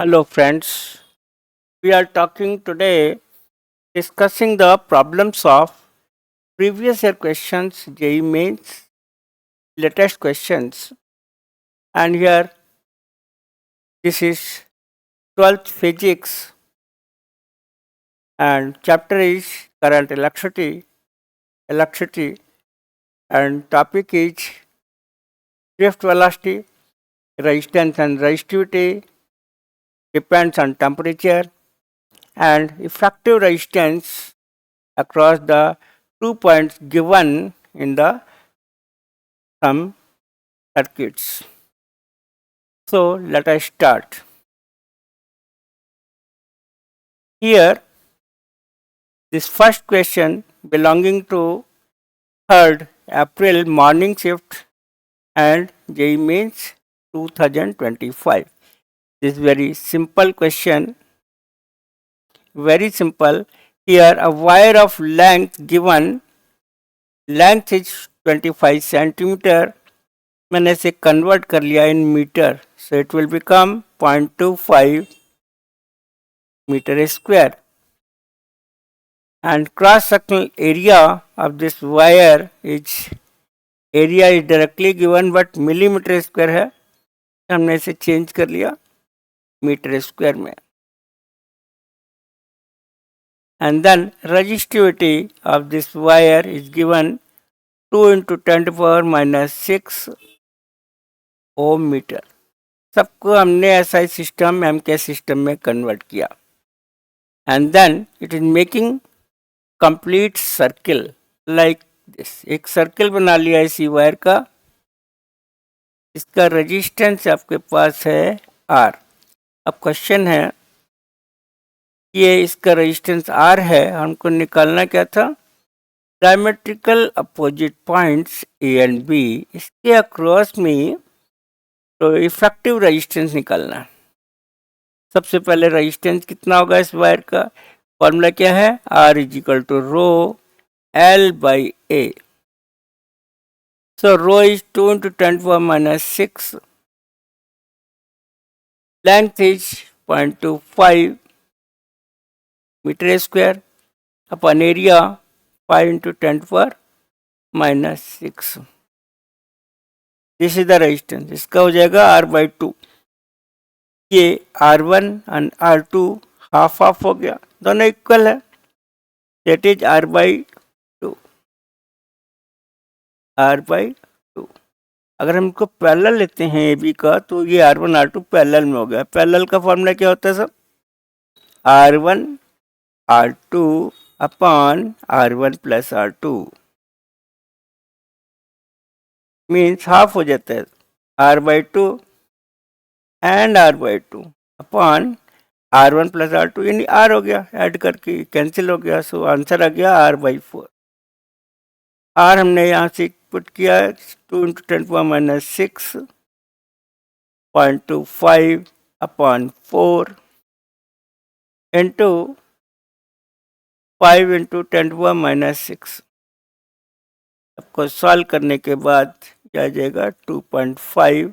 Hello, friends. We are talking today discussing the problems of previous year questions, JEE Mains, latest questions. And here, this is 12th Physics, and chapter is current electricity, and topic is drift velocity, resistance and resistivity, depends on temperature, and effective resistance across the 2 points given in the some circuits. So let us start. Here, this first question belonging to 3rd April morning shift and JEE Mains 2025. This very simple question, very simple. Here, a wire of length given, length is 25 centimeter. मैंने इसे convert कर लिया in metre, so it will become 0.25 meter square. And cross sectional area of this wire is directly given but millimeter square है, हमने इसे change कर लिया metre square में. And then resistivity of this wire is given 2 into 10 to the power minus 6 ohm meter. सबको हमने SI system MK system में convert किया. And then it is making complete circle like this. एक circle बना लिया इसी wire का. इसका रेजिस्टेंस आपके पास है R. अब क्वेश्चन है, ये इसका रेजिस्टेंस R है, हमको निकालना क्या था, diametrical opposite points A and B, इसके अक्रॉस में तो इफेक्टिव रेजिस्टेंस निकालना है. सबसे पहले रेजिस्टेंस कितना होगा इस वायर का, फॉर्मूला क्या है, R is equal to rho L by A. So rho is 2 into 10 to the power minus 6. Length is 0.25 meter square upon area 5 into 10 to the power minus 6. This is the resistance. इसका हो जाएगा R by 2. ये R1 and R2 half half हो गया, दोनों equal है. That is R by 2. R by 2. अगर हम इसको पैरेलल लेते हैं ए बी का, तो ये R1 R2 पैरेलल में हो गया. पैरेलल का फॉर्मूला क्या होता है सब, R1 R2 upon R1 plus R2 means half हो जाता है, R by 2 and R by 2 upon R1 plus R2, यानी R हो गया, ऐड करके कैंसिल हो गया. सो आंसर आ गया R by 4. R हमने यहाँ से पुट किया है 2 into 10 to the power minus 6 0.25 upon 4 into 5 into 10 to the power minus 6. आपको सॉल्व करने के बाद आ जाएगा 2.5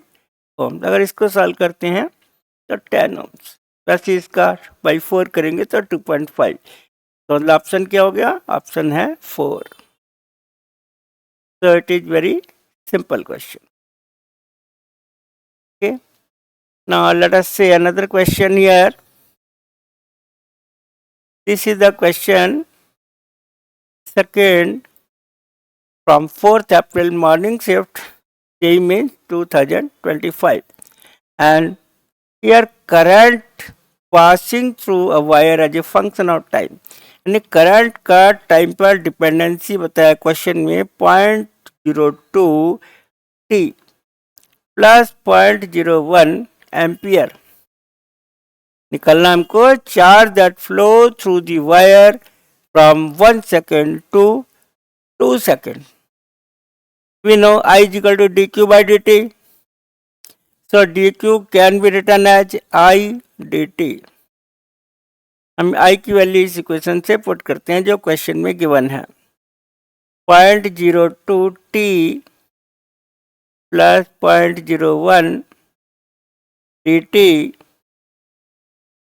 ओम. अगर इसको सॉल्व करते हैं तो 10 ओम्स, प्लस इसका बाई 4 करेंगे तो 2.5. तो ऑप्शन क्या हो गया, ऑप्शन है 4. So it is very simple question. Okay. Now let us say another question here. This is the question second from 4th April morning shift, JEE Mains 2025. And here current passing through a wire as a function of time. यानी current का time पर dependency बताया question में 0.02 t plus 0.01 ampere. निकलना हमको charge that flow through the wire from 1 second to 2 seconds. We know I is equal to dq by dt. So dq can be written as I dt. हम I की value इस equation से put करते हैं जो question में given है. 0.02 t plus 0.01 dt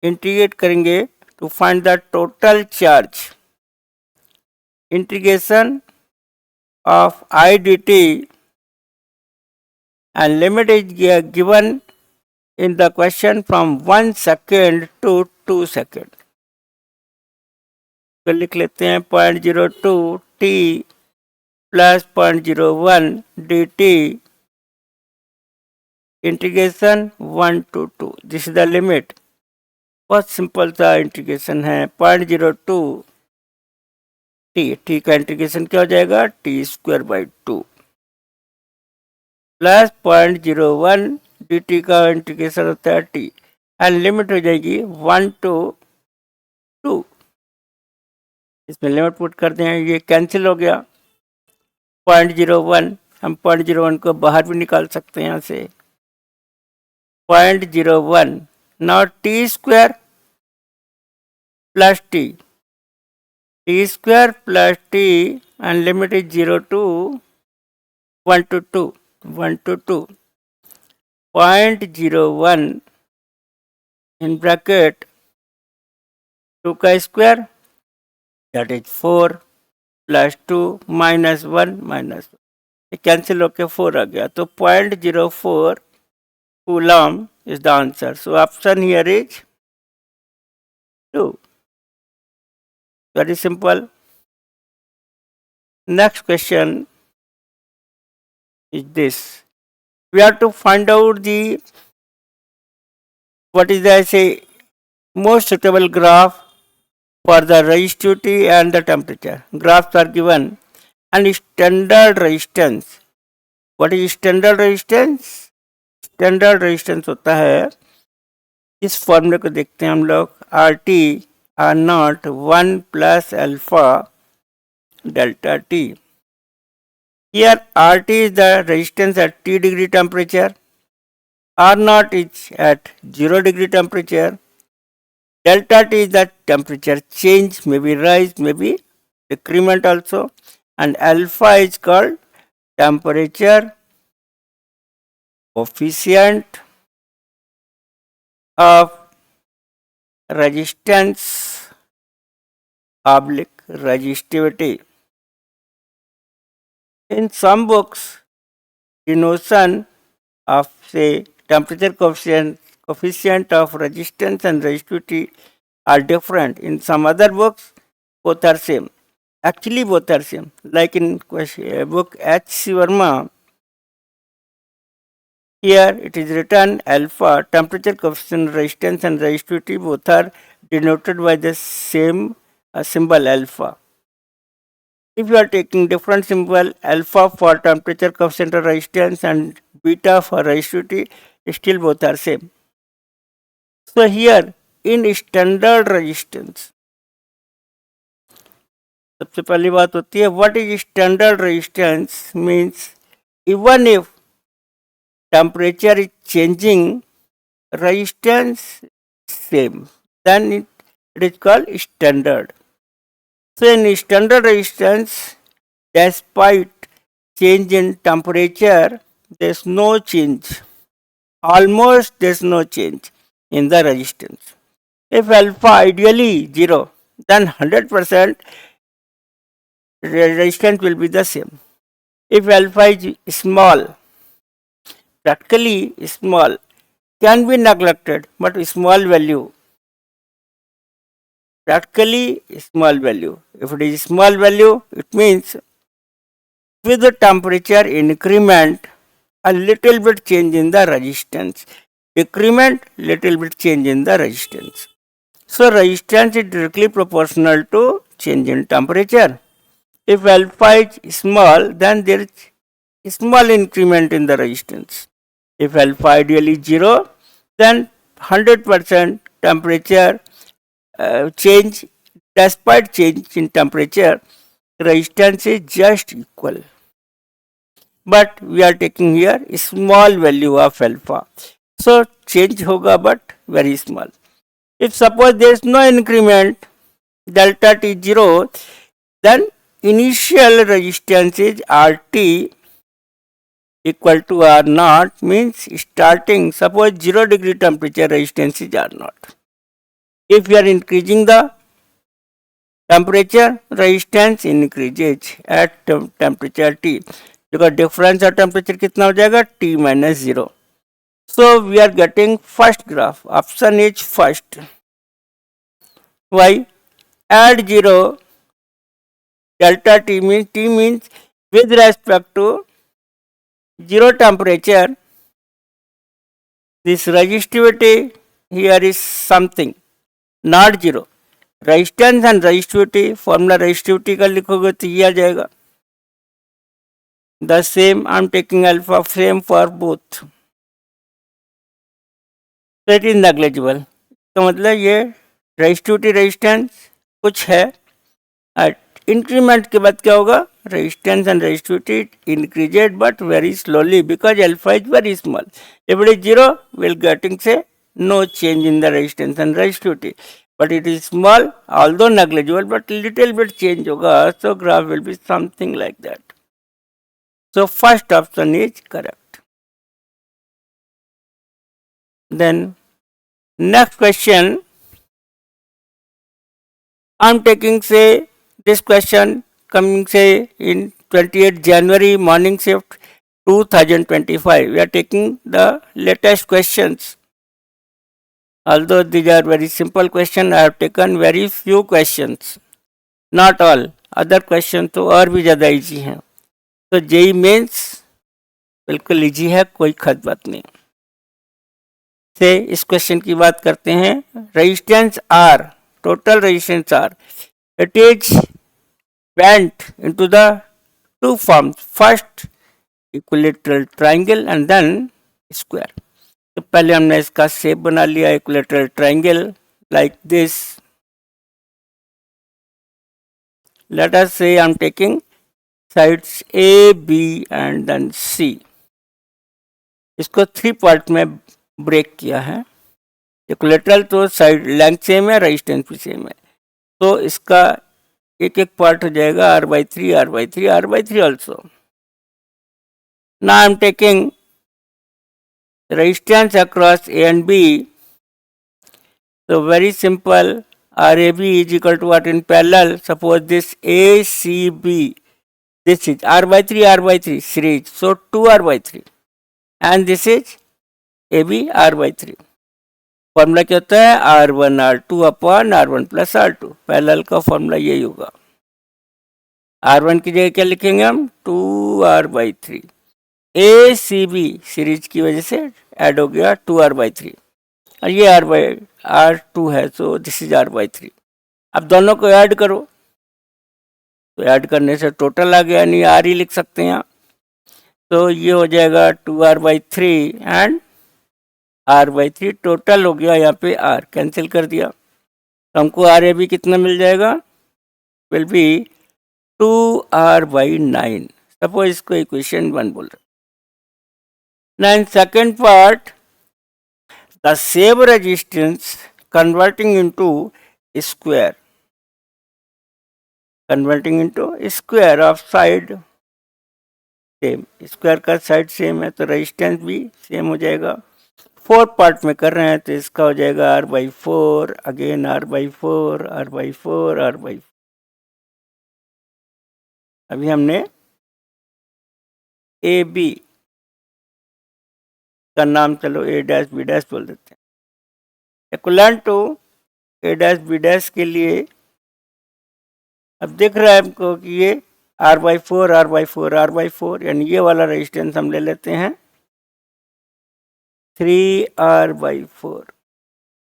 integrate करेंगे to find the total charge. Integration of I dt and limit is given in the question from 1 second to 2 second. तो लिख लेते हैं 0.02 t plus 0.01 dt integration 1 to 2. This is the limit. बहुत simple सा integration है. 0.02 t का integration क्या हो जाएगा? t²/2 प्लस 0.01 dt का इंटीग्रेशन होता है t एंड लिमिट हो जाएगी 1 to 2. इसमें लिमिट पुट करते हैं, ये कैंसिल हो गया. 0.01 हम 0.01 को बाहर भी निकाल सकते हैं यहाँ से. 0.01 now t² plus t² plus t and limit is 0 to 1 to 2. 1 to 2. 0.01 in bracket 2 का square that is 4 plus 2 minus 1 minus 1. ये कैंसिल होके 4 आ गया. तो 0.04 coulomb is the answer. So option here is 2. Very simple. Next question is this. We have to find out the what is the most suitable graph for the resistivity and the temperature. Graphs are given and standard resistance. What is standard resistance? Standard resistance होता है, इस फॉर्मूले को देखते हैं हम लोग. RT R0 1 plus alpha delta T. Here RT is the resistance at T degree temperature. R0 is at 0 degree temperature. Delta T is the temperature change, maybe rise, maybe decrement also. And alpha is called temperature coefficient of resistance oblique resistivity. In some books, denotation of temperature coefficient of resistance and resistivity are different. In some other books, both are same. Actually, both are same. Like in book H.C. Verma, here it is written alpha, temperature coefficient, resistance and resistivity both are denoted by the same symbol alpha. If you are taking different symbol, alpha for temperature coefficient of resistance and beta for resistivity, still both are same. So here in standard resistance, सबसे पहली बात होती है what is standard resistance means even if temperature is changing, resistance same, then it is called standard. So in standard resistance, despite change in temperature, there is no change. Almost there is no change in the resistance. If alpha ideally 0, then 100% resistance will be the same. If alpha is small, practically small, can be neglected, but small value, practically small value. If it is small value, it means with the temperature increment, a little bit change in the resistance. Decrement, little bit change in the resistance. So resistance is directly proportional to change in temperature. If alpha is small, then there is small increment in the resistance. If alpha ideally 0, then 100% temperature change, despite change in temperature, resistance is just equal. But we are taking here a small value of alpha. So change hoga but very small. If suppose there is no increment, delta T 0, then initial resistance is RT equal to R0, means starting, suppose 0 degree temperature resistance is R0. If we are increasing the temperature, resistance increases at temperature T. because difference of temperature कितना हो जाएगा T minus 0. So we are getting first graph. Option is first. Why? Add 0 delta T means with respect to 0 temperature, this resistivity here is something, not 0. Resistance and resistivity formula resistivity का लिखोगे तो ये आ जाएगा the same I am taking alpha same for both, तो it is negligible. तो मतलब ये resistivity resistance कुछ है, इंक्रीमेंट के बाद क्या होगा, resistance and resistivity increased but very slowly because alpha is very small. If it is zero will getting say no change in the resistance and resistivity, but it is small although negligible but little bit change hoga, so graph will be something like that. So first option is correct. Then next question, I am taking say this question coming say in 28 January morning shift 2025. We are taking the latest questions. Although these are very simple questions, I have taken very few questions, not all. Other questions तो और भी ज़्यादा easy हैं. तो JEE mains बिल्कुल easy है, कोई खास बात नहीं. से इस क्वेश्चन की बात करते हैं. Resistance R, total resistance R, it is bent into the two forms. First equilateral triangle and then square. तो पहले हमने इसका शेप बना लिया equilateral triangle like this. Let us say I am taking sides A B and then C. इसको 3 part में break किया है. इक्विलेटरल तो साइड लेंथ सेम है, रेजिस्टेंस भी सेम है, तो इसका एक एक पार्ट हो जाएगा r/3 r/3 r/3 also. Now I am taking resistance across A and B. So very simple, RAB is equal to what in parallel? Suppose this ACB, this is r/3 series, so 2r/3, and this is AB r/3. Formula क्या होता है, R1 R2 upon R1 plus R2. Parallel का formula यही होगा. R1 की जगह क्या लिखेंगे हम, 2r/3. ए सी बी सीरीज की वजह से ऐड हो गया 2r/3 और ये r/2 है, सो दिस इज r/3. अब दोनों को ऐड करो, तो ऐड करने से टोटल आ गया, यानी r ही लिख सकते हैं आप. तो ये हो जाएगा 2r/3 एंड r/3 टोटल हो गया. यहाँ पे r कैंसिल कर दिया, तो हमको RAB कितना मिल जाएगा, विल बी 2r/9. सपोज इसको इक्वेशन 1 बोल रहे. Now in second part, the same resistance converting into square of side same. Square का साइड सेम है तो रेजिस्टेंस भी सेम हो जाएगा. 4 पार्ट में कर रहे हैं तो इसका हो जाएगा r/4, again r/4 r/4 r/4. अभी हमने ए बी का नाम चलो A'(B') बोल देते हैं. इक्विवेलेंट टू A'(B') के लिए अब दिख रहा है हमको कि ये r/4 r/4 r/4, यानी ये वाला रेजिस्टेंस हम ले लेते हैं 3r/4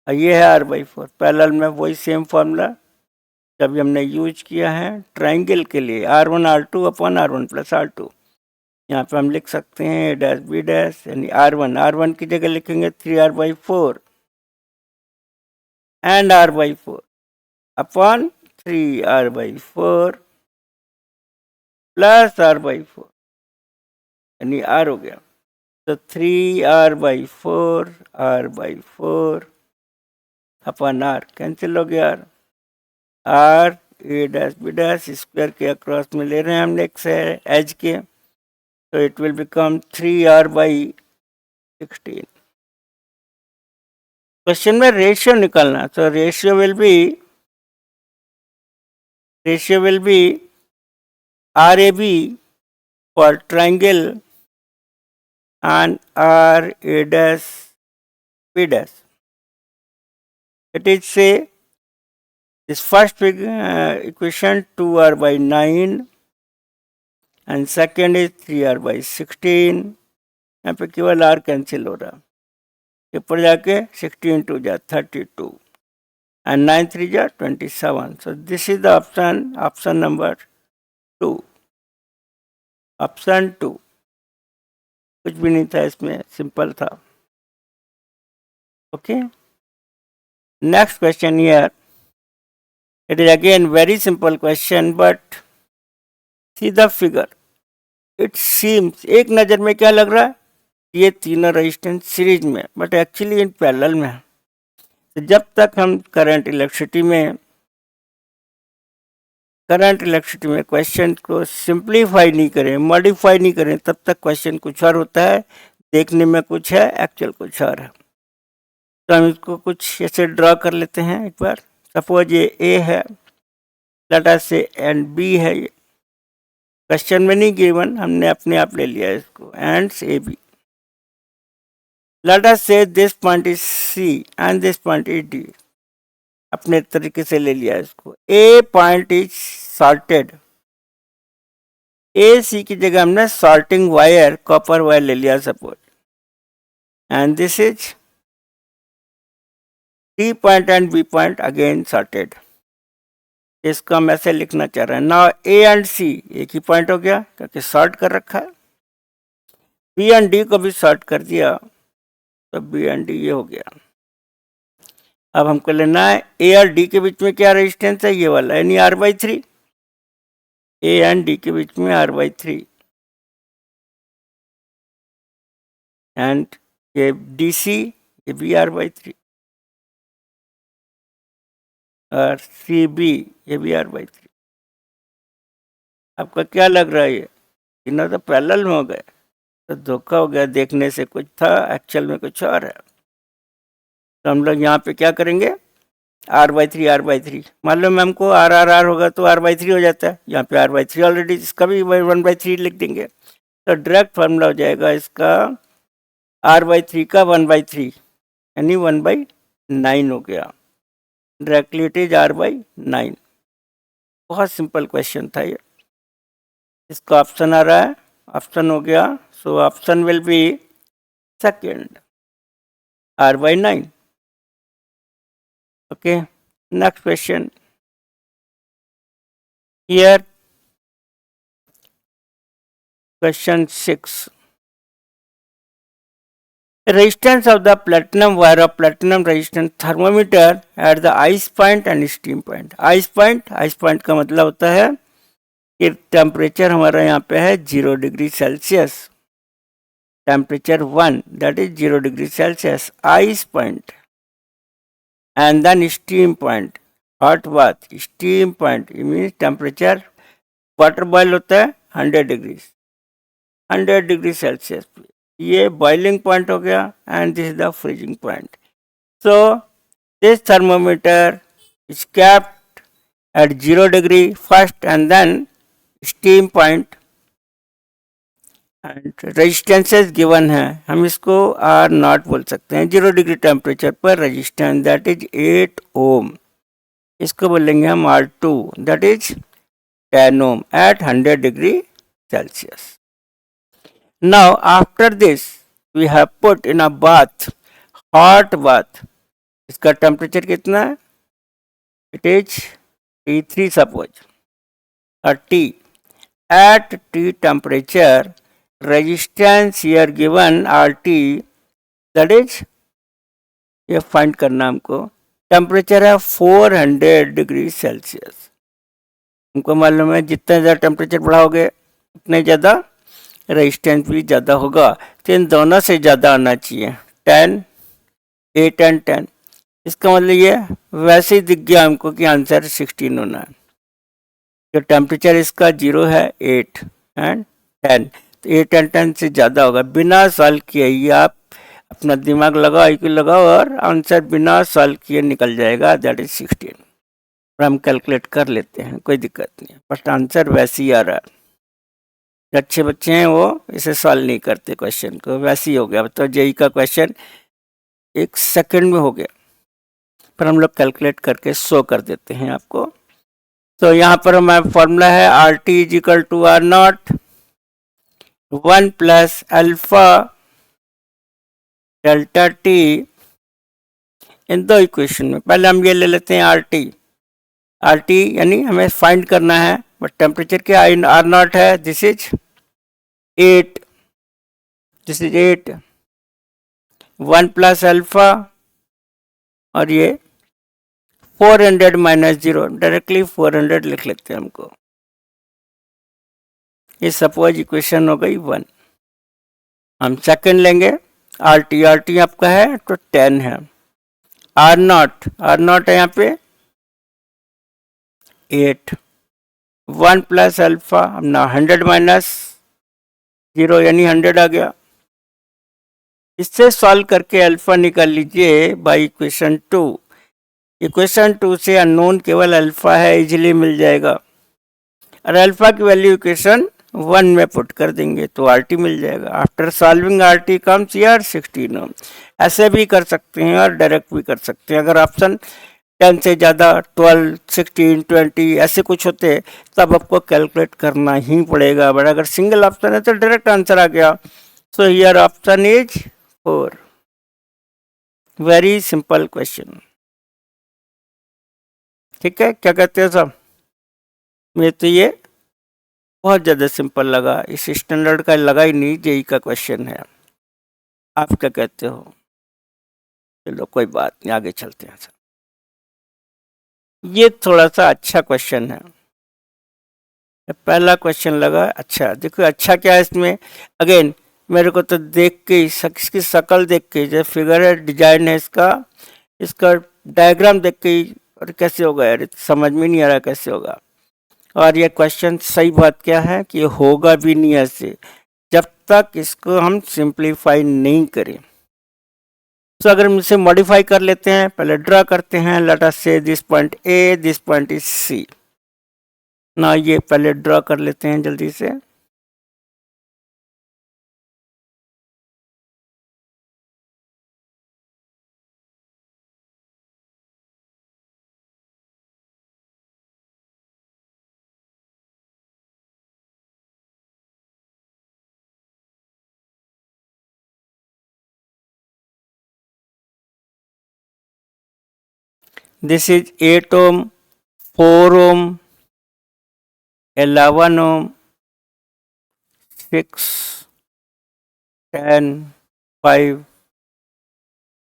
और ये है r/4. पैरेलल में वही सेम फॉर्मूला जब हमने यूज किया है ट्राइंगल के लिए, R1 R2 upon R1 plus R2. यहाँ पे हम लिख सकते हैं A'(B') यानी R1 की जगह लिखेंगे 3r/4 and r/4 upon 3r/4 plus r/4 यानी r हो गया. तो 3r/4 r/4 upon r cancel हो गया. r A'(B') स्क्वायर के अक्रॉस में ले रहे हैं हम एक से एज के, so it will become 3r/16. Question में रेशियो निकालना, तो ratio will be RAB for triangle and RA dash B dash. It is say this first equation 2R by 9 and second is 3R by 16. यहाँ पे केवल R cancel हो रहा, ऊपर जाके 16 2 जा 32 and 9 3 जा 27. So this is the option number 2. Option 2, कुछ भी नहीं था इसमें, सिंपल था. Okay, next question here. It is again very simple question, but see the figure. It seems, एक नज़र में क्या लग रहा है, ये तीनों रेजिस्टेंस सीरीज में, बट एक्चुअली इन पैरेलल में है. तो जब तक हम करंट इलेक्ट्रिसिटी में क्वेश्चन को सिंप्लीफाई नहीं करें, मॉडिफाई नहीं करें, तब तक क्वेश्चन कुछ और होता है, देखने में कुछ है, एक्चुअल कुछ और है. तो हम इसको कुछ ऐसे ड्रॉ कर लेते हैं एक बार. सपोज ये ए है, लेट अस से, एंड बी है. ये क्वेश्चन में नहीं गिवन, हमने अपने आप ले लिया इसको, and A B. Let us say this point is C and this point is D. अपने तरीके से ले लिया इसको. A point is shorted, A C की जगह हमने सॉर्टिंग वायर, कॉपर वायर ले लिया suppose, and this is D point and B point again shorted. इसको हम ऐसे लिखना चाह रहे हैं. नाउ ए एंड सी एक ही पॉइंट हो गया क्योंकि सॉर्ट कर रखा है. बी एंड डी को भी सॉर्ट कर दिया, तो बी एंड डी ये हो गया. अब हमको लेना है ए और डी के बीच में क्या रेजिस्टेंस है, ये वाला, यानी R/3. ए एंड डी के बीच में R/3, एंड ये DC ये भी R/3, और CB ये भी R/3. आपका क्या लग रहा है, ये तीनों तो पैरेलल में हो गए, तो धोखा हो गया, देखने से कुछ था, एक्चुअल में कुछ और है. तो हम लोग यहाँ पे क्या करेंगे, R/3 मालूम है हमको, R होगा तो R/3 हो जाता है. यहाँ पे R/3 ऑलरेडी, इसका भी 1/3 लिख देंगे. तो डायरेक्ट फार्मूला हो जाएगा इसका R/3 का 1/3, यानी 1/9 हो गया. Directly it is R/9. बहुत सिंपल क्वेश्चन था ये. इसका ऑप्शन आ रहा है, ऑप्शन हो गया. So option will be second, R/9. Okay, next question. Here, question 6. Resistance of the platinum wire of platinum resistance thermometer at the ice point and steam point. Ice point का मतलब होता है कि temperature हमारा यहाँ पे है 0 degree Celsius. Temperature 1, that is 0 degree Celsius, ice point. And then steam point, hot bath. Steam point means temperature, water boil होता है 100 डिग्री सेल्सियस. ये बॉइलिंग पॉइंट हो गया, and this is the freezing point. So this thermometer is kept at 0 degree first, and then steam point, and resistances given है. हम इसको R0 बोल सकते हैं. 0 डिग्री टेम्परेचर पर रेजिस्टेंस दैट इज 8 ओम. इसको बोलेंगे हम R2, that is 10 ohm at 100 degree Celsius. Now after this we have put in a bath, hot bath. इसका टेम्परेचर कितना है, इट इज T3 सपोज, और T at T temperature resistance here given RT, that is, ये find करना हमको. Temperature है 400 degree Celsius. हमको मालूम है जितना ज़्यादा टेम्परेचर बढ़ाओगे उतने ज़्यादा रेजिस्टेंस भी ज़्यादा होगा. तो इन दोनों से ज़्यादा आना चाहिए. 10, 8 एंड 10. इसका मतलब ये वैसे ही दिख गया हमको कि आंसर 16 होना है. जो टेम्परेचर इसका 0 है, 8 एंड 10, तो 8 एंड 10 से ज़्यादा होगा. बिना सॉल्व किए ही आप अपना दिमाग लगाओ, IQ लगाओ और आंसर बिना सॉल्व किए निकल जाएगा, दैट इज 16। और हम कैलकुलेट कर लेते हैं, कोई दिक्कत नहीं, बट आंसर वैसे ही आ रहा है। जो अच्छे बच्चे हैं वो इसे सॉल्व नहीं करते क्वेश्चन को, वैसे ही हो गया। तो जेई का क्वेश्चन 1 सेकंड में हो गया, पर हम लोग कैलकुलेट करके शो कर देते हैं आपको। तो यहाँ पर हमारा फॉर्मूला है R T is equal to R naught 1 plus alpha delta T इन दो इक्वेशन में। पहले हम ये ले लेते हैं आर टी यानी हमें फाइंड करना है, बट टेम्परेचर क्या आर नॉट है, this is 8, this is 8, 1 plus alpha और ये 400 माइनस 0, डायरेक्टली 400 लिख लेते हैं हमको। ये सपोज इक्वेशन हो गई 1। हम सेकंड लेंगे, आर टी आपका है तो 10 है, आर नॉट है यहाँ पे 8, 1 प्लस अल्फा अपना 100 माइनस 0 यानी 100 आ गया। इससे सॉल्व करके अल्फा निकाल लीजिए बाई इक्वेशन 2। इक्वेशन 2 से अननोन केवल अल्फा है, इजीली मिल जाएगा, और अल्फा की वैल्यू इक्वेशन 1 में पुट कर देंगे तो आर टी मिल जाएगा। After solving R T comes here 16 ओम। ऐसे भी कर सकते हैं और डायरेक्ट भी कर सकते हैं। अगर ऑप्शन 10 से ज़्यादा 12, 16, 20 ऐसे कुछ होते तब आपको कैलकुलेट करना ही पड़ेगा, बट अगर सिंगल ऑप्शन है तो डायरेक्ट आंसर आ गया। So here option is 4। Very simple question. ठीक है, क्या कहते हैं सब? मुझे तो ये बहुत ज़्यादा सिंपल लगा, इस स्टैंडर्ड का लगा ही नहीं, जेई का क्वेश्चन है। आप क्या कहते हो? चलो कोई बात नहीं, आगे चलते हैं। ये थोड़ा सा अच्छा क्वेश्चन है, पहला क्वेश्चन लगा अच्छा। देखो अच्छा क्या है इसमें, अगेन मेरे को तो देख के इसकी शक्ल देख के, जो फिगर है डिजाइन है इसका डायग्राम देख के और कैसे होगा यार, समझ में नहीं आ रहा कैसे होगा। और ये क्वेश्चन सही बात क्या है कि होगा भी नहीं ऐसे जब तक इसको हम सिंप्लीफाई नहीं करें। तो अगर हम इसे मॉडिफाई कर लेते हैं, पहले ड्रा करते हैं, let us say this point A, this point is C ना। ये पहले ड्रा कर लेते हैं जल्दी से। This is 8 ohm, 4 ohm, 11 ohm, 6, 10, 5,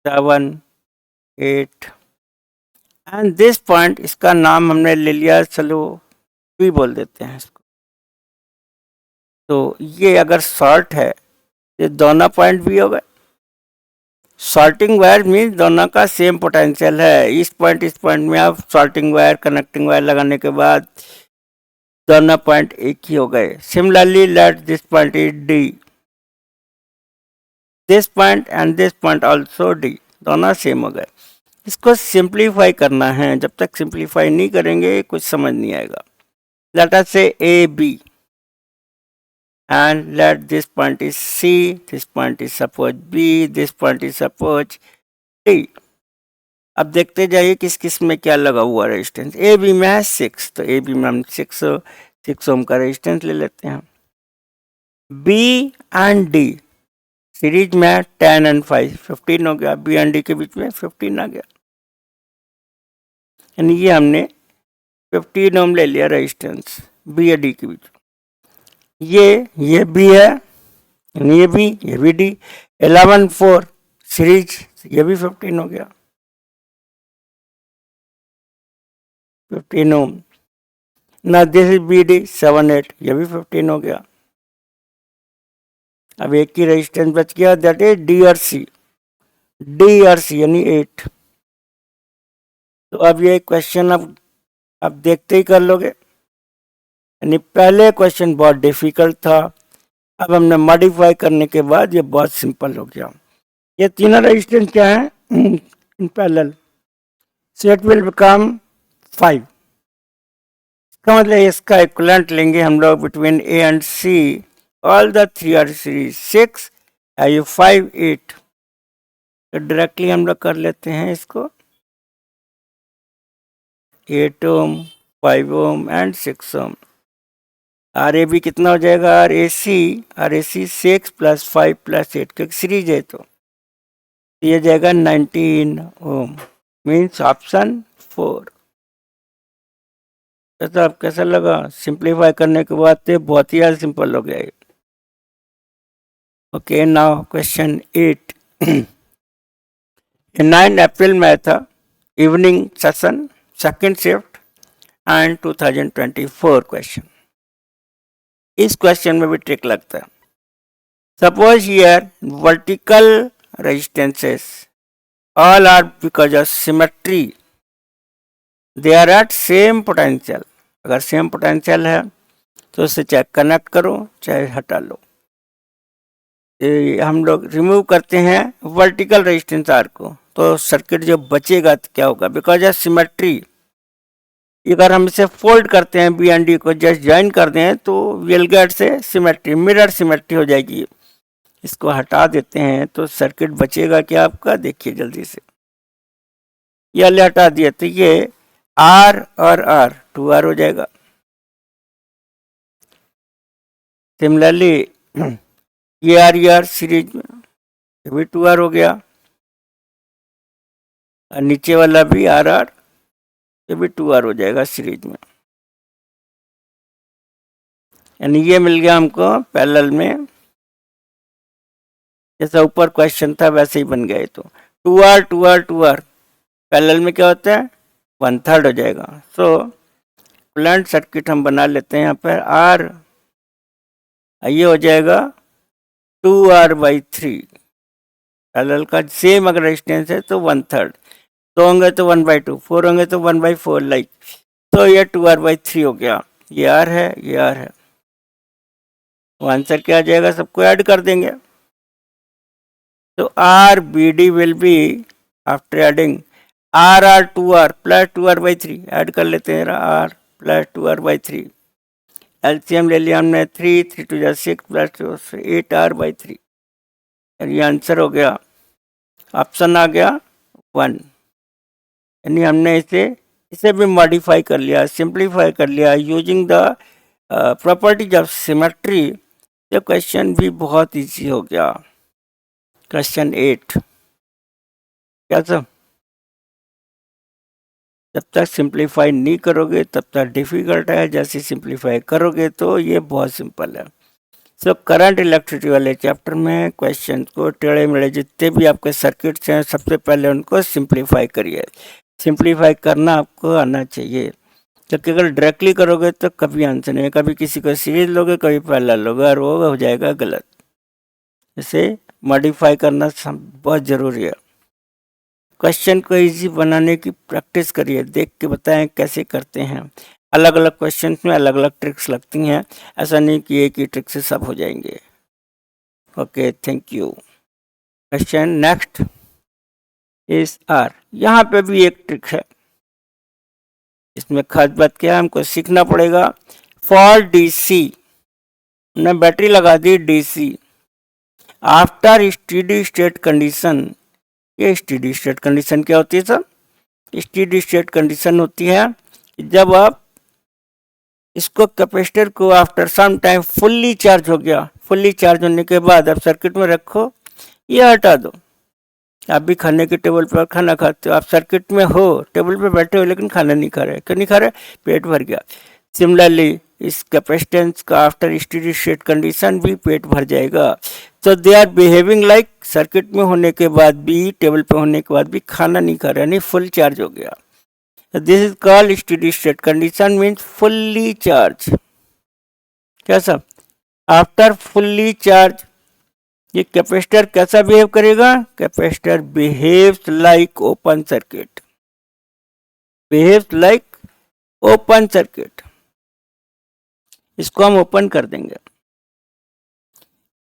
7, 8 and this point, इसका नाम हमने ले लिया, चलो भी बोल देते हैं इसको। तो ये अगर शॉर्ट है, ये दोनों पॉइंट भी हो गए। शॉर्टिंग वायर मीन्स दोनों का सेम पोटेंशियल है। इस पॉइंट में आप शॉर्टिंग वायर, कनेक्टिंग वायर लगाने के बाद दोनों पॉइंट एक ही हो गए। Similarly let this point is D, this point and this point also D, दोनों सेम हो गए। इसको सिंप्लीफाई करना है, जब तक सिंप्लीफाई नहीं करेंगे कुछ समझ नहीं आएगा। Let us say A B and let this point is C, this point is suppose B, this point is suppose D। अब देखते जाइए किस किस में क्या लगा हुआ रेजिस्टेंस। ए बी में है 6, तो ए बी में हम 6 ओम का रेजिस्टेंस ले लेते हैं। बी एंड डी सीरीज में है 10 एंड 5, 15 हो गया। बी एंड डी के बीच में 15 आ गया, यानी ये हमने 15 ओम ले लिया रेजिस्टेंस बी और डी के बीच। ये बी है, ये भी डी। 11, 4 सीरीज, ये भी 15 हो गया, 15 ओम ना। दिस इज बी डी 7, 8, ये भी 15 हो गया। अब एक ही रेजिस्टेंस बच गया, दैट इज डी और सी यानी 8। तो अब ये क्वेश्चन अब देखते ही कर लोगे, यानी पहले क्वेश्चन बहुत डिफिकल्ट था, अब हमने मॉडिफाई करने के बाद ये बहुत सिंपल हो गया। ये तीनों रेजिस्टेंस क्या है in parallel, so it will become 5। इसका मतलब इसका इक्विवेलेंट लेंगे हम लोग between A and C, all the three are series 6 ये 5 8, तो डायरेक्टली हम लोग कर लेते हैं इसको 8 ohm 5 ohm and 6 ohm. R A B कितना हो जाएगा, आर ए सी 6 + 5 + 8 क्योंकि सीरीज है, तो ये जाएगा 19 ओम, मीन्स ऑप्शन 4। तो अब कैसा लगा, सिंप्लीफाई करने के बाद तो बहुत ही ज़्यादा सिंपल हो गया ये। Okay, now question 8। 9 अप्रैल में था evening session second shift and 2024 question. इस क्वेश्चन में भी ट्रिक लगता है। Suppose here vertical resistances all are because of symmetry, they are at same potential। अगर सेम पोटेंशियल है तो उसे चाहे कनेक्ट करो चाहे हटा लो। हम लोग रिमूव करते हैं वर्टिकल रेजिस्टेंस आर को, तो सर्किट जो बचेगा तो क्या होगा, बिकॉज ऑफ सिमेट्री। अगर हम इसे फोल्ड करते हैं बी एंड डी को जस्ट ज्वाइन कर दें तो विल गेट से सिमेट्री, मिरर सिमेट्री हो जाएगी। इसको हटा देते हैं तो सर्किट बचेगा क्या आपका, देखिए जल्दी से। ये वाले हटा दिए तो ये आर और आर 2R हो जाएगा। सिमिलरली ये आर सीरीज में ये भी 2R हो गया, और नीचे वाला भी आर ये भी 2R हो जाएगा सीरीज में। यानी ये मिल गया हमको पैरेलल में, जैसा ऊपर क्वेश्चन था वैसे ही बन गए। तो 2R 2R 2R पैरेलल में क्या होता है 1/3 हो जाएगा। सो प्लांट सर्किट हम बना लेते हैं यहाँ पर आर, ये हो जाएगा 2R/3। पैरेलल का सेम अगर रेजिस्टेंस है तो 1/3, 2 होंगे तो 1/2, 4 होंगे तो 1/4 लाइक। तो ये 2R/3 हो गया। ये आर है ये आर है, तो आंसर क्या आ जाएगा, सबको ऐड कर देंगे। तो R B D will be after adding R 2R + 2R/3 add कर लेते हैं, आर + 2R/3। एलसीएम ले लिया हमने 3 3 2 6 + 2 8R/3। ये आंसर हो गया, ऑप्शन आ गया 1। यानी हमने इसे भी मॉडिफाई कर लिया, सिंप्लीफाई कर लिया using the properties of symmetry. तो क्वेश्चन भी बहुत इजी हो गया। क्वेश्चन 8 क्या सब, जब तक सिंप्लीफाई नहीं करोगे तब तक डिफिकल्ट है, जैसे सिंप्लीफाई करोगे तो ये बहुत सिंपल है। सो करंट इलेक्ट्रिसिटी वाले चैप्टर में क्वेश्चन को टेढ़े मेढ़े जितने भी आपके सर्किट्स हैं सबसे पहले उनको सिंप्लीफाई करिए। सिंप्लीफाई करना आपको आना चाहिए, क्योंकि अगर डायरेक्टली करोगे तो कभी आंसर नहीं, कभी किसी को सीरीज लोगे कभी पैरेलल लोगे और वो हो जाएगा गलत। इसे मॉडिफाई करना बहुत ज़रूरी है। क्वेश्चन को इजी बनाने की प्रैक्टिस करिए, देख के बताएं कैसे करते हैं। अलग अलग क्वेश्चन में अलग अलग ट्रिक्स लगती हैं, ऐसा नहीं कि एक ही ट्रिक से सब हो जाएंगे। Okay, thank you. Question next is R. यहाँ पे भी एक ट्रिक है, इसमें खास बात क्या है, हमको सीखना पड़ेगा। फॉर डीसी हमने बैटरी लगा दी DC after steady state condition. ये स्टेडी स्टेट कंडीशन क्या होती है सर, स्टेडी स्टेट कंडीशन होती है जब आप इसको कैपेसिटर को after some time fully charge हो गया, फुल्ली चार्ज होने के बाद आप सर्किट में रखो, ये हटा दो। आप भी खाने के टेबल पर खाना खाते हो, आप सर्किट में हो, टेबल पे बैठे हो लेकिन खाना नहीं खा रहे, क्यों नहीं खा रहे, पेट भर गया। सिमिलरली इस कैपेसिटेंस का आफ्टर स्टेडी स्टेट कंडीशन भी पेट भर जाएगा। तो they are behaving like, circuit में होने के बाद भी, टेबल पे होने के बाद भी खाना नहीं खा रहे, यानी फुल चार्ज हो गया। This is called steady state condition, means fully charge. क्या सब, आफ्टर फुल्ली चार्ज ये कैपेसिटर कैसा बिहेव करेगा, capacitor behaves like open circuit, behaves like open circuit. इसको हम ओपन कर देंगे,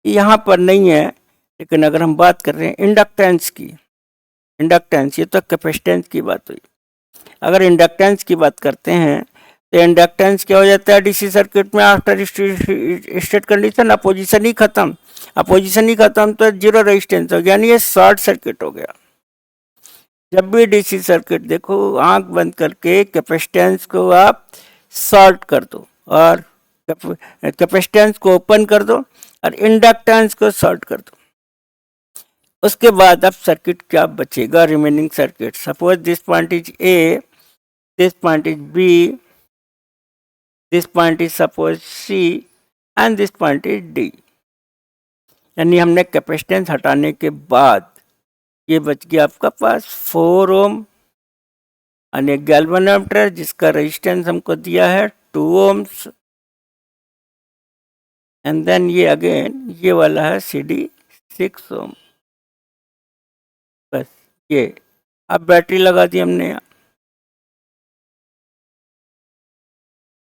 यहाँ पर नहीं है लेकिन अगर हम बात कर रहे हैं इंडक्टेंस की, इंडक्टेंस, ये तो कैपेसिटेंस की बात हुई। अगर इंडक्टेंस की बात करते हैं तो इंडक्टेंस क्या हो जाता है डीसी सर्किट में? आफ्टर स्टेट कंडीशन अपोजिशन ही खत्म, अपोजिशन ही खत्म तो जीरो रेजिस्टेंस हो गया, यानी ये शॉर्ट सर्किट हो गया। जब भी डीसी सर्किट देखो, आंख बंद करके कैपेसिटेंस को आप शॉर्ट कर दो और कैपेसिटेंस को ओपन कर दो और इंडक्टेंस को शॉर्ट कर दो। उसके बाद अब सर्किट क्या बचेगा? Remaining circuit, suppose this point is A, this point is B, this point is suppose C and this point is D. यानी हमने कैपेसिटेंस हटाने के बाद ये बच गया आपका पास 4 ओम और एक गैल्वेनोमीटर जिसका रेजिस्टेंस हमको दिया है 2 ओम्स, एंड देन ये अगेन ये वाला है CD 6 ओम। बस ये अब बैटरी लगा दी हमने यहाँ।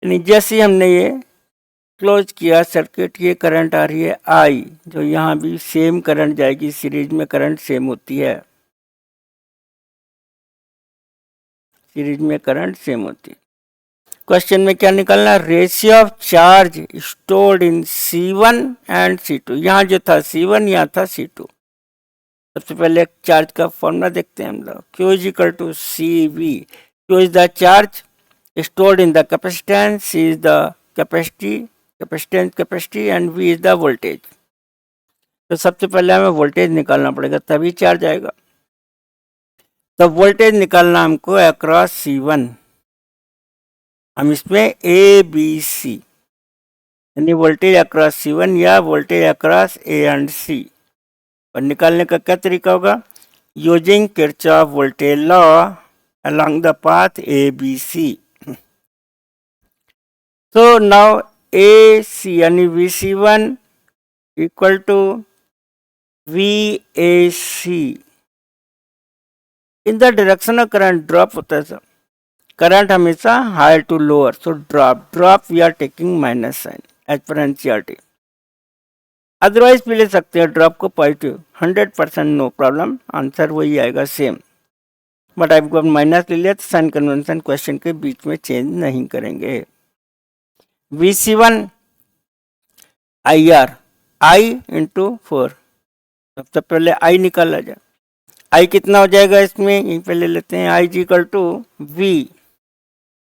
जैसे ही हमने ये क्लोज किया सर्किट, ये करंट आ रही है I, जो यहाँ भी सेम करंट जाएगी, सीरीज में करंट सेम होती है, सीरीज में करंट सेम होती है। क्वेश्चन में क्या निकालना? Ratio of charge stored in C1 and C2। यहाँ जो था C1, यहाँ था C2। सबसे पहले एक चार्ज का फॉर्मूला देखते हैं हम लोग। Q is equal to CV। Q is the charge stored in the capacitance, C is the capacity, capacitance capacity and V is the voltage। तो सबसे पहले हमें वोल्टेज निकालना पड़ेगा तभी चार्ज आएगा। तो वोल्टेज निकालना हमको अक्रॉस C1, हम इसमें ABC यानी वोल्टेज अक्रॉस C1 या voltage across A and C। और निकालने का क्या तरीका होगा? Using Kirchhoff voltage law along the path ABC। So now AC यानी VC1 equal to VAC in the direction of current drop होता है सर। करंट हमेशा higher to lower, so drop we are taking minus sign as per NCERT. Otherwise भी ले सकते हैं drop को positive, 100% no problem, answer वही आएगा सेम। बट आपको माइनस ले लिया तो साइन कन्वेंशन क्वेश्चन के बीच में चेंज नहीं करेंगे। VC1 IR I इंटू 4, सबसे पहले I निकाला जाए। I कितना हो जाएगा इसमें? यहीं पे ले लेते हैं। I इक्वल टू V,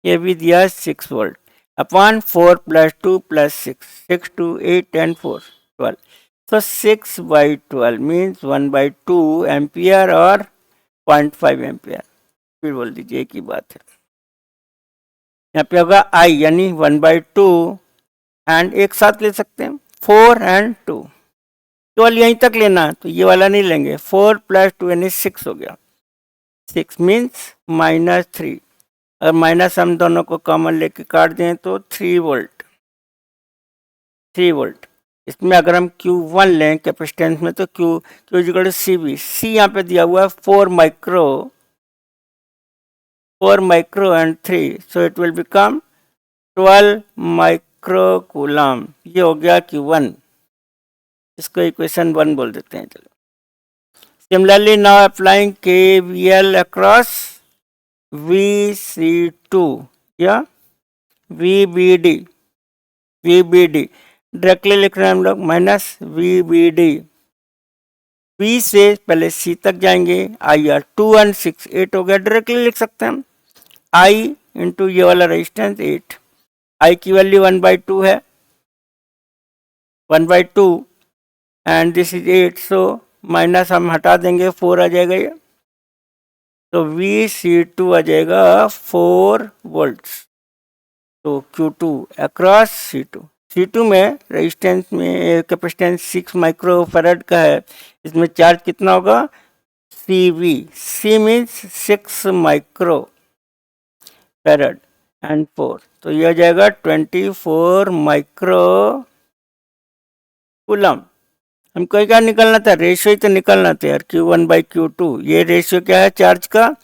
ये भी दिया 6 वोल्ट अपॉन 4 प्लस 2 प्लस 6, 6 2 8 10 4 12। तो 6/12 मीन्स 1/2 एम्पियर और 0.5 एम्पियर। फिर बोल दीजिए एक ही बात है। यहाँ पे होगा I यानी 1/2 एंड एक साथ ले सकते हैं 4 एंड 2, 12 यहीं तक लेना है तो ये वाला नहीं लेंगे। 4 प्लस 2 यानी 6 हो गया, 6 मीन्स -3। अगर माइनस हम दोनों को कॉमन लेके काट दें तो 3 वोल्ट, 3 वोल्ट। इसमें अगर हम Q1 लें कैपेसिटेंस में तो Q इक्वल CV, C यहाँ पे दिया हुआ है 4 micro and 3, so it will become 12 micro coulomb. ये हो गया Q1, इसको इक्वेशन 1 बोल देते हैं। चलो, similarly now applying KVL across VC2 या VBD, डायरेक्टली लिख रहे हैं हम लोग माइनस VBD। B से पहले C तक जाएंगे, IR 2 एंड 6 8 हो गया, डायरेक्टली लिख सकते हैं हम। I इंटू ये वाला रेजिस्टेंस 8, I की वैल्यू 1/2 है, 1/2 and this is 8, so minus हम हटा देंगे 4 आ जाएगा ये, तो VC2 आ जाएगा 4 वोल्ट्स। तो Q2 अक्रॉस C2 में रेजिस्टेंस में कैपेसिटेंस 6 माइक्रोफैराड का है, इसमें चार्ज कितना होगा? CV, C means 6 microfarad and 4, तो ये आ जाएगा 24 माइक्रो कूलम। हमको क्या निकालना था? रेशियो ही तो निकालना था यार, Q1/Q2। ये रेशियो क्या है चार्ज का?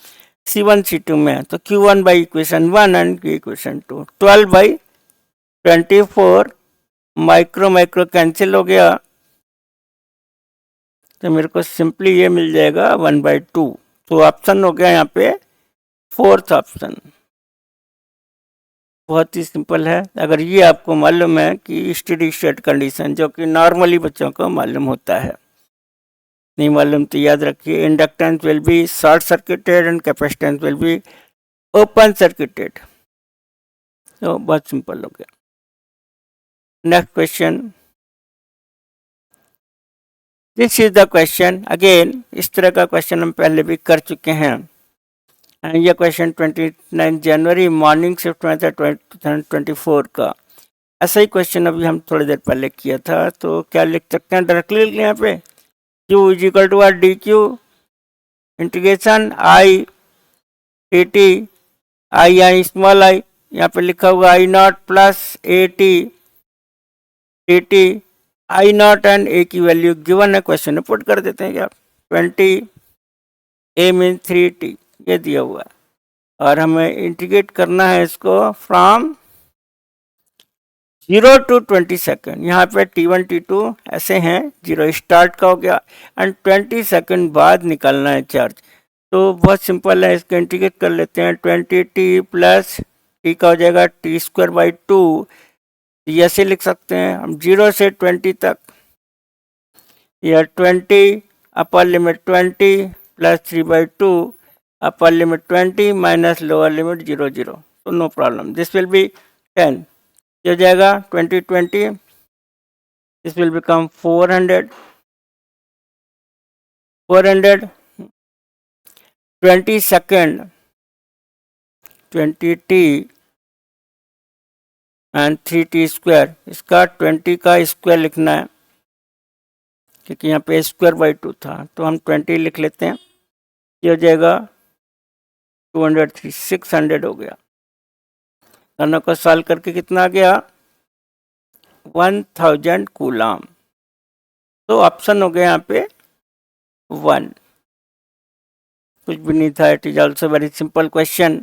C1 C2 में, तो Q1 by equation 1 and equation 2, 12/24 micro cancel हो गया, तो मेरे को सिंपली ये मिल जाएगा 1/2। तो ऑप्शन हो गया यहाँ पे फोर्थ ऑप्शन। बहुत ही सिंपल है। अगर ये आपको मालूम है कि स्टेडी स्टेट कंडीशन, जो कि नॉर्मली बच्चों को मालूम होता है, नहीं मालूम तो याद रखिए, inductance will be short circuited and capacitance will be open circuited. तो बहुत सिंपल हो गया। Next question, this is the question. Again इस तरह का क्वेश्चन हम पहले भी कर चुके हैं। ये क्वेश्चन 29 जनवरी मॉर्निंग शिफ्ट में था 2024 का। ऐसा ही क्वेश्चन अभी हम थोड़ी देर पहले किया था। तो क्या लिख सकते हैं, डायरेक्टली लिख लें यहाँ पे, Q is equal to R D Q integration I A T I small I, यहाँ पे लिखा हुआ I naught plus A T I naught and A की वैल्यू गिवन है, क्वेश्चन में पुट कर देते हैं क्या। 20 ए मीन 3t ये दिया हुआ है, और हमें इंटीग्रेट करना है इसको फ्रॉम 0 to 20 सेकेंड। यहाँ पे t1 t2 ऐसे हैं, 0 स्टार्ट का हो गया एंड 20 सेकेंड बाद निकालना है चार्ज। तो बहुत सिंपल है, इसको इंटीग्रेट कर लेते हैं। 20t प्लस टी का हो जाएगा t²/2। ये ऐसे लिख सकते हैं हम, 0 से 20 तक, या 20 upper limit 20 plus 3/2 upper limit 20 minus lower limit 0 0। तो no problem, this will be 10। हो जाएगा 20 this will become 400 20 second 20t and 3t²। इसका 20 का स्क्वायर लिखना है, क्योंकि यहाँ पे स्क्वायर/2 था, तो हम 20 लिख लेते हैं। ये हो जाएगा 203 600 हो गया। दोनों को सॉल्व करके कितना आ गया, 1000 कूलम। तो ऑप्शन हो गया यहाँ पे 1, कुछ भी नहीं था। It is also very simple question.